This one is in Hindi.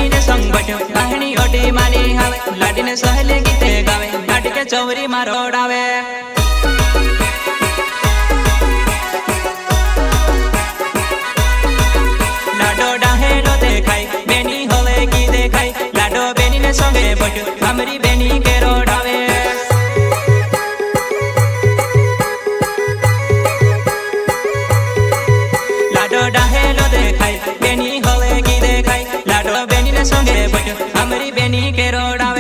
बेनी ने संग बट्यो कहनी ओटी मानी हावे लाडी ने सहले गीते गावे लाडी के चौरी में रोडावे लाडो डाहेलो देखाई बेनी होले की देखाई लाडो बेनी ने संगे बट्यो हमरी बेनी के रोडावे लाडो डाहेलो देखाई बेनी होले की देखाई लाडो बेनी ने संगे बट्यो हमरी बेनी के रोडावे।